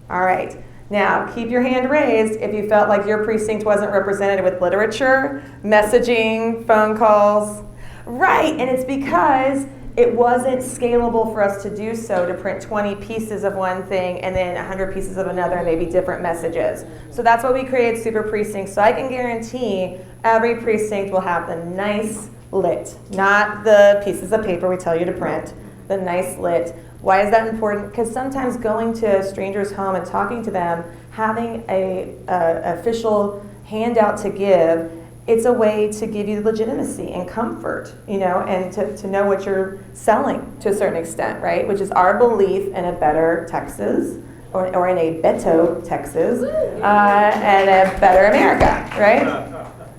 All right. Now, keep your hand raised if you felt like your precinct wasn't represented with literature, messaging, phone calls. Right, and it's because it wasn't scalable for us to do so, to print 20 pieces of one thing and then 100 pieces of another and maybe different messages. So that's why we created super precincts. So I can guarantee every precinct will have the nice lit, not the pieces of paper we tell you to print, the nice lit. Why is that important? Because sometimes going to a stranger's home and talking to them, having a official handout to give, it's a way to give you legitimacy and comfort, and to know what you're selling to a certain extent, right? Which is our belief in a better Texas, or in a Beto Texas, and a better America, right?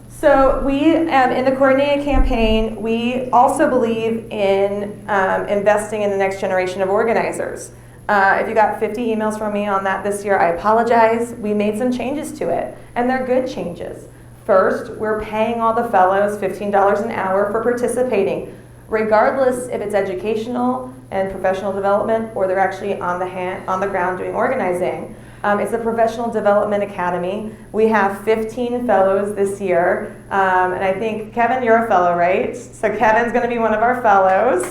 So we, in the coordinated campaign, we also believe in investing in the next generation of organizers. If you got 50 emails from me on that this year, I apologize. We made some changes to it, and they're good changes. First, we're paying all the fellows $15 an hour for participating, regardless if it's educational and professional development or they're actually on the ground doing organizing. It's a professional development academy. We have 15 fellows this year, and I think, Kevin, you're a fellow, right? So Kevin's going to be one of our fellows.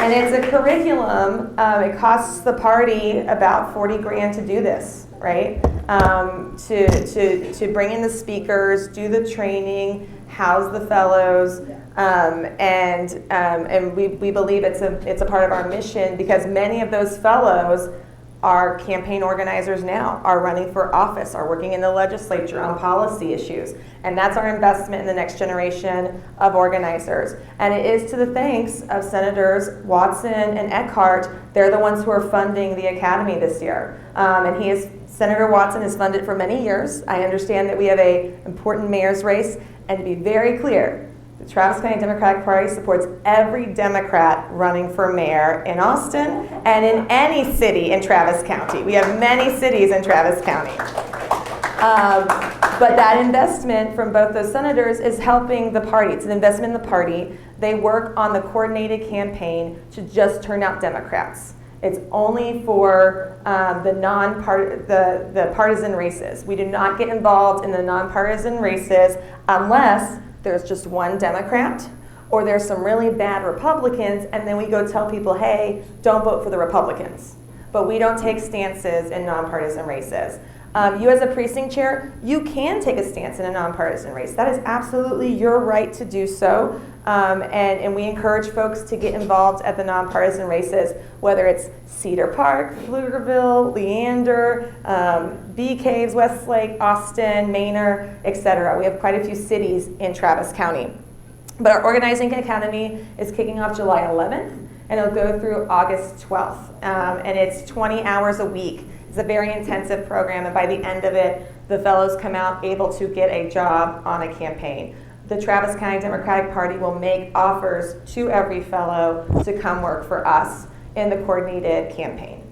And it's a curriculum. It costs the party about 40 grand to do this, right? To bring in the speakers, do the training, house the fellows, and we believe it's a part of our mission because many of those fellows are campaign organizers now, are running for office, are working in the legislature on policy issues. And that's our investment in the next generation of organizers. And it is to the thanks of Senators Watson and Eckhart. They're the ones who are funding the Academy this year. Senator Watson has funded for many years. I understand that we have an important mayor's race. And to be very clear, the Travis County Democratic Party supports every Democrat running for mayor in Austin and in any city in Travis County. We have many cities in Travis County. But that investment from both those senators is helping the party. It's an investment in the party. They work on the coordinated campaign to just turn out Democrats. It's only for the partisan races. We do not get involved in the nonpartisan races unless there's just one Democrat or there's some really bad Republicans, and then we go tell people, hey, don't vote for the Republicans. But we don't take stances in nonpartisan races. You as a precinct chair, you can take a stance in a nonpartisan race. That is absolutely your right to do so. And we encourage folks to get involved at the nonpartisan races, whether it's Cedar Park, Pflugerville, Leander, Bee Caves, Westlake, Austin, Manor, etc. We have quite a few cities in Travis County. But our organizing academy is kicking off July 11th, and it'll go through August 12th. And it's 20 hours a week. It's a very intensive program, and by the end of it, the fellows come out able to get a job on a campaign. The Travis County Democratic Party will make offers to every fellow to come work for us in the coordinated campaign.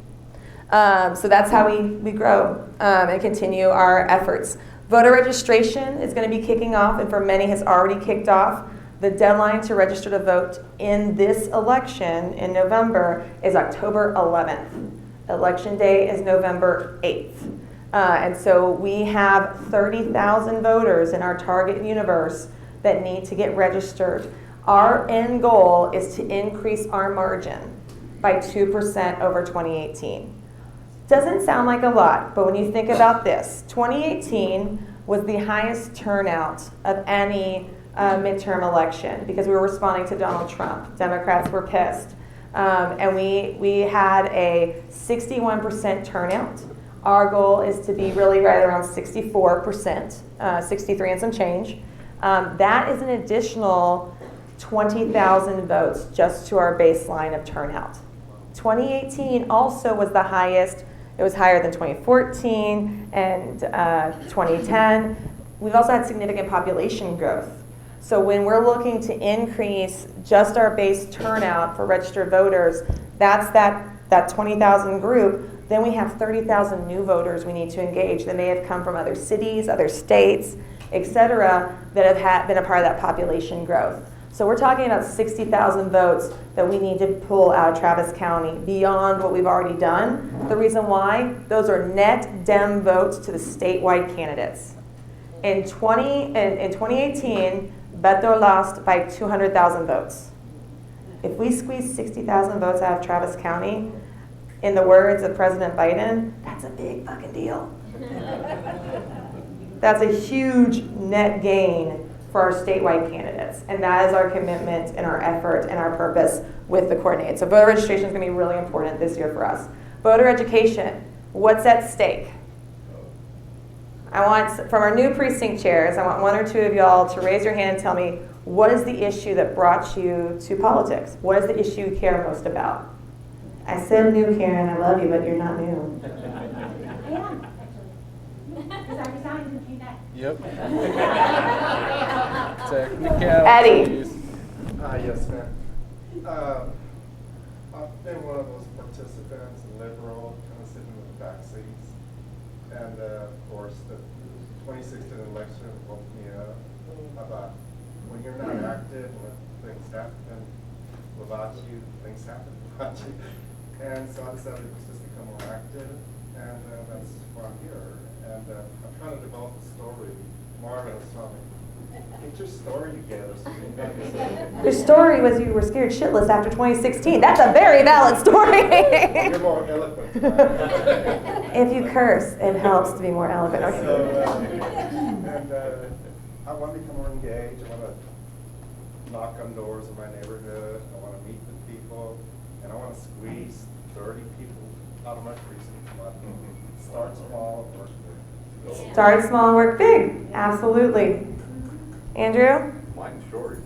So that's how we grow and continue our efforts. Voter registration is going to be kicking off, and for many has already kicked off. The deadline to register to vote in this election in November is October 11th. Election day is November 8th. And so we have 30,000 voters in our target universe that need to get registered. Our end goal is to increase our margin by 2% over 2018. Doesn't sound like a lot, but when you think about this, 2018 was the highest turnout of any midterm election because we were responding to Donald Trump. Democrats were pissed. And we had a 61% turnout. Our goal is to be really right around 64%, 63 and some change. That is an additional 20,000 votes just to our baseline of turnout. 2018 also was the highest. It was higher than 2014 and 2010. We've also had significant population growth. So when we're looking to increase just our base turnout for registered voters, that's that 20,000 group. Then we have 30,000 new voters we need to engage that may have come from other cities, other states, et cetera, that have been a part of that population growth. So we're talking about 60,000 votes that we need to pull out of Travis County beyond what we've already done. The reason why, those are net Dem votes to the statewide candidates. In 2018, Beto lost by 200,000 votes. If we squeeze 60,000 votes out of Travis County, in the words of President Biden, that's a big fucking deal. That's a huge net gain for our statewide candidates. And that is our commitment and our effort and our purpose with the coordinate. So voter registration is going to be really important this year for us. Voter education, what's at stake? I want, from our new precinct chairs, I want one or two of y'all to raise your hand and tell me, what is the issue that brought you to politics? What is the issue you care most about? I said new, Karen, I love you, but you're not new. Yep. Technicalities. Eddie. Yes, ma'am. I've been one of those participants, liberal, kind of sitting in the back seats. And of course, the 2016 election woke me up about when you're not active, when things happen without you, things happen without you. And so I decided to just become more active, and that's why I'm here. And I'm trying to develop a story. Marvin was telling me Get your story together. Your story was you were scared shitless after 2016. That's a very valid story. You're more eloquent tonight. If you curse, it helps to be more eloquent. Okay. So, I want to become more engaged. I want to knock on doors in my neighborhood. I want to meet with people, and I want to squeeze 30 people out of my precinct. Start small and work big. Start small and work big. Absolutely. Andrew? Mine's short,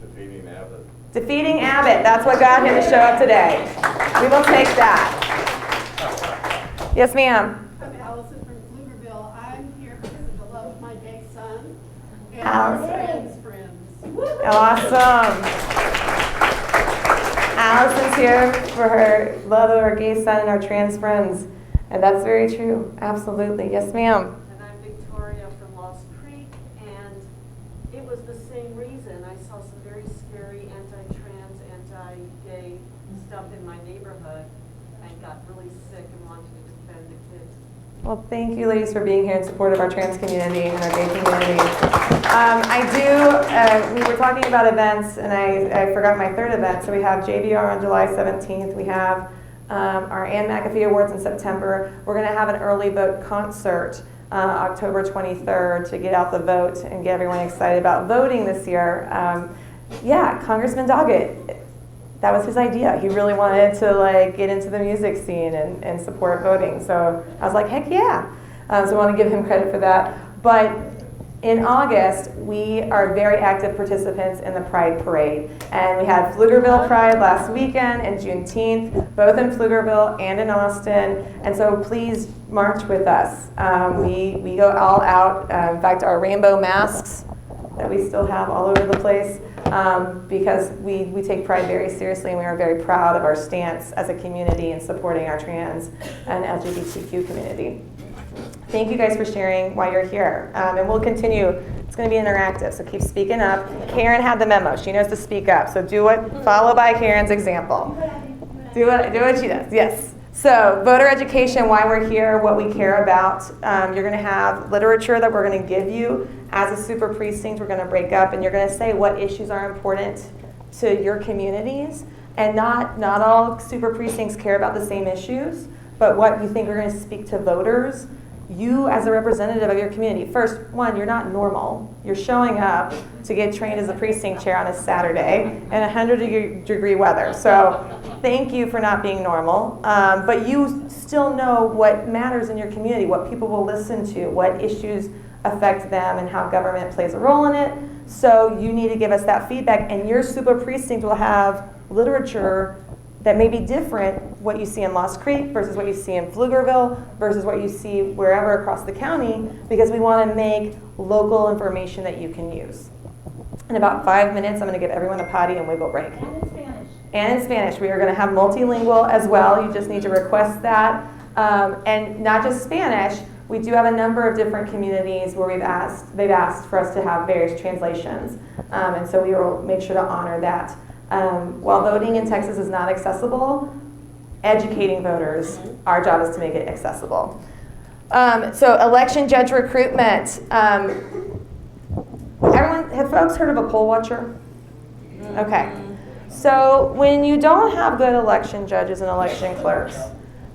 defeating Abbott. Defeating Abbott. That's what got him to show up today. We will take that. Yes, ma'am. I'm Allison from Pflugerville. I'm here because of the love of my gay son and Allison. our friends. Awesome. Allison's here for her love of our gay son and our trans friends. And that's very true. Absolutely. Yes, ma'am. And I'm Victoria from Lost Creek, and it was the same reason. I saw some very scary anti-trans, anti-gay stuff in my neighborhood and got really sick and wanted to defend the kids. Well, thank you, ladies, for being here in support of our trans community and our gay community. We were talking about events, and I forgot my third event. So we have JVR on July 17th. We have our Ann McAfee Awards in September. We're going to have an early vote concert October 23rd to get out the vote and get everyone excited about voting this year. Yeah, Congressman Doggett, that was his idea. He really wanted to get into the music scene and support voting. So I was like, heck yeah. So I want to give him credit for that. But in August, we are very active participants in the Pride Parade. And we had Pflugerville Pride last weekend and Juneteenth, both in Pflugerville and in Austin. And so please march with us. We go all out. In fact, our rainbow masks that we still have all over the place, because we take Pride very seriously, and we are very proud of our stance as a community in supporting our trans and LGBTQ community. Thank you guys for sharing while you're here. And we'll continue. It's going to be interactive, so keep speaking up. Karen had the memo. She knows to speak up. So follow by Karen's example. Do what she does. Yes. So voter education, why we're here, what we care about. You're going to have literature that we're going to give you as a super precinct. We're going to break up, and you're going to say what issues are important to your communities. And not all super precincts care about the same issues, but what you think are going to speak to voters. You, as a representative of your community, first, one, you're not normal. You're showing up to get trained as a precinct chair on a Saturday in 100-degree weather. So thank you for not being normal. But you still know what matters in your community, what people will listen to, what issues affect them, and how government plays a role in it. So you need to give us that feedback, and your super precinct will have literature that may be different, what you see in Lost Creek versus what you see in Pflugerville versus what you see wherever across the county, because we want to make local information that you can use. In about 5 minutes, I'm going to give everyone a potty and wiggle break. And in Spanish. And in Spanish. We are going to have multilingual as well. You just need to request that. And not just Spanish, we do have a number of different communities where they've asked for us to have various translations. And so we will make sure to honor that. While voting in Texas is not accessible, educating voters, our job is to make it accessible. So election judge recruitment. Have folks heard of a poll watcher? Okay. So when you don't have good election judges and election clerks,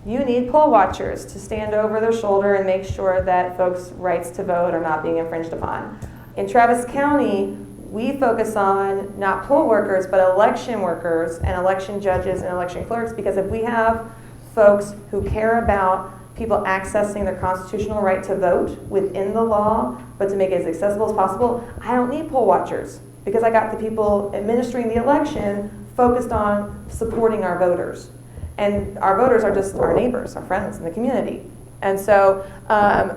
you need poll watchers to stand over their shoulder and make sure that folks' rights to vote are not being infringed upon. In Travis County, we focus on not poll workers, but election workers and election judges and election clerks, because if we have folks who care about people accessing their constitutional right to vote within the law, but to make it as accessible as possible, I don't need poll watchers, because I got the people administering the election focused on supporting our voters. And our voters are just our neighbors, our friends in the community. And so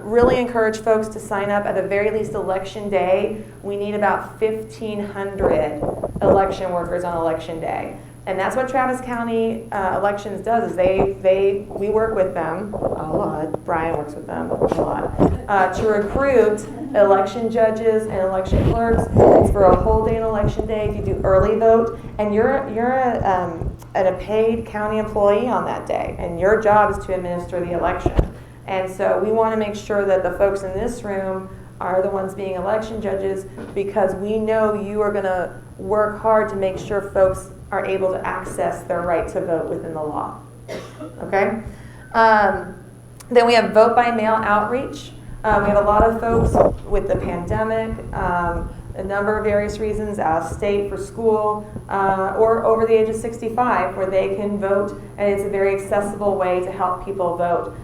really encourage folks to sign up at the very least election day. We need about 1,500 election workers on election day. And that's what Travis County Elections does, is we work with them a lot. Brian works with them a lot to recruit election judges and election clerks. It's for a whole day on election day if you do early vote, and you're a paid county employee on that day, and your job is to administer the election. And so we want to make sure that the folks in this room are the ones being election judges, because we know you are going to work hard to make sure folks are able to access their right to vote within the law. Okay? Then we have vote by mail outreach. We have a lot of folks with the pandemic, a number of various reasons, out of state for school, or over the age of 65, where they can vote, and it's a very accessible way to help people vote.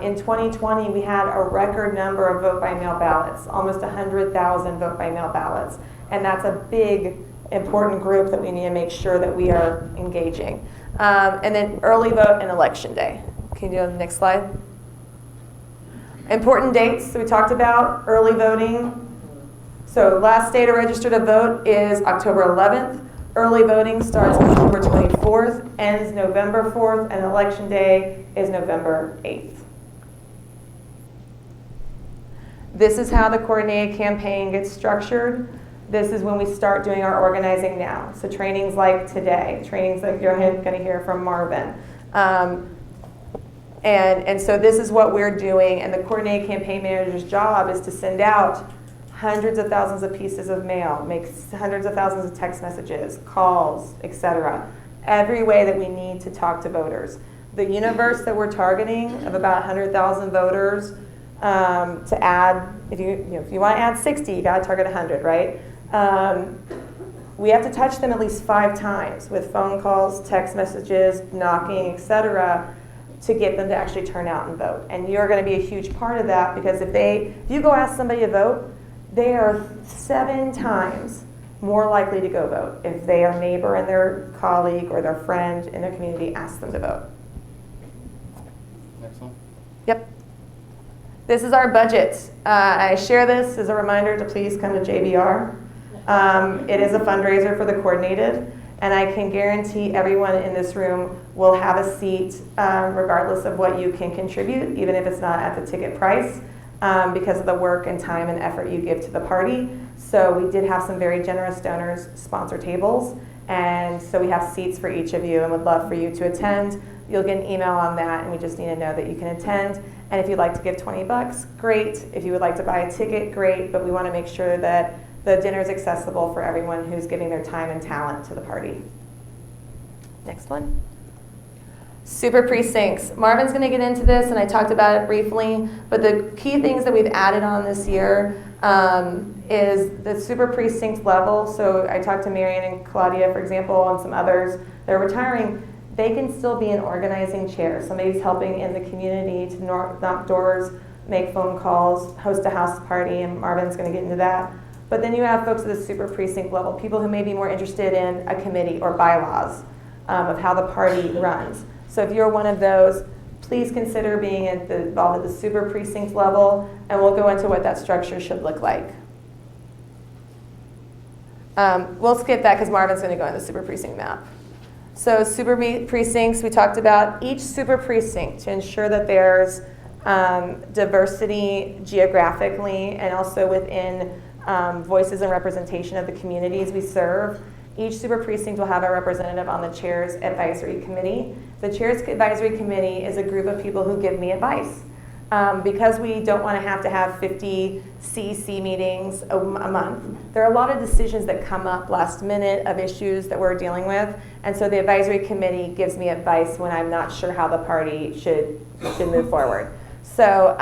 In 2020, we had a record number of vote by mail ballots, almost 100,000 vote by mail ballots, and that's a big, important group that we need to make sure that we are engaging. And then early vote and election day. Can you do the next slide? Important dates we talked about, early voting. So last day to register to vote is October 11th. Early voting starts October 24th, ends November 4th, and election day is November 8th. This is how the coordinated campaign gets structured. This is when we start doing our organizing now. So trainings like today, trainings like you're going to hear from Marvin. And so this is what we're doing, and the coordinated campaign manager's job is to send out hundreds of thousands of pieces of mail, make hundreds of thousands of text messages, calls, etc. Every way that we need to talk to voters. The universe that we're targeting of about 100,000 voters to add, if you want to add 60, you got to target 100, right? We have to touch them at least 5 times with phone calls, text messages, knocking, etc., to get them to actually turn out and vote. And you're going to be a huge part of that, because if you go ask somebody to vote, they are 7 times more likely to go vote if their neighbor and their colleague or their friend in their community asks them to vote. Next one. Yep. This is our budget. I share this as a reminder to please come to JBR. It is a fundraiser for the coordinated, and I can guarantee everyone in this room will have a seat regardless of what you can contribute, even if it's not at the ticket price. Because of the work and time and effort you give to the party. So we did have some very generous donors sponsor tables, and so we have seats for each of you and would love for you to attend. You'll get an email on that, and we just need to know that you can attend. And if you'd like to give $20, great. If you would like to buy a ticket, great, but we want to make sure that the dinner is accessible for everyone who's giving their time and talent to the party. Next one. Super precincts. Marvin's going to get into this, and I talked about it briefly, but the key things that we've added on this year is the super precinct level. So I talked to Marion and Claudia, for example, and some others. They're retiring. They can still be an organizing chair. Somebody's helping in the community to knock doors, make phone calls, host a house party, and Marvin's going to get into that. But then you have folks at the super precinct level, people who may be more interested in a committee or bylaws of how the party runs. So if you're one of those, please consider being involved at the super precinct level, and we'll go into what that structure should look like. We'll skip that because Marvin's going to go into the super precinct map. So super precincts, we talked about each super precinct to ensure that there's diversity geographically and also within voices and representation of the communities we serve. Each super precinct will have a representative on the Chair's Advisory Committee. The Chair's Advisory Committee is a group of people who give me advice. Because we don't want to have 50 CEC meetings a month, there are a lot of decisions that come up last minute of issues that we're dealing with, and so the Advisory Committee gives me advice when I'm not sure how the party should move forward. So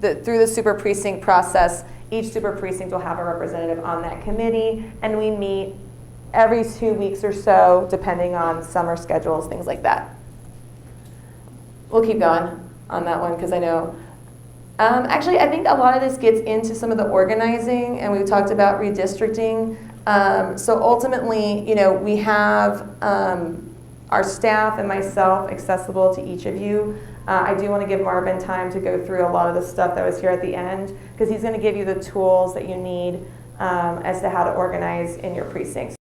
through the super precinct process, each super precinct will have a representative on that committee, and we meet every 2 weeks or so, depending on summer schedules, things like that. We'll keep going on that one because I know. Actually, I think a lot of this gets into some of the organizing, and we talked about redistricting. So ultimately, we have our staff and myself accessible to each of you. I do want to give Marvin time to go through a lot of the stuff that was here at the end, because he's going to give you the tools that you need as to how to organize in your precincts.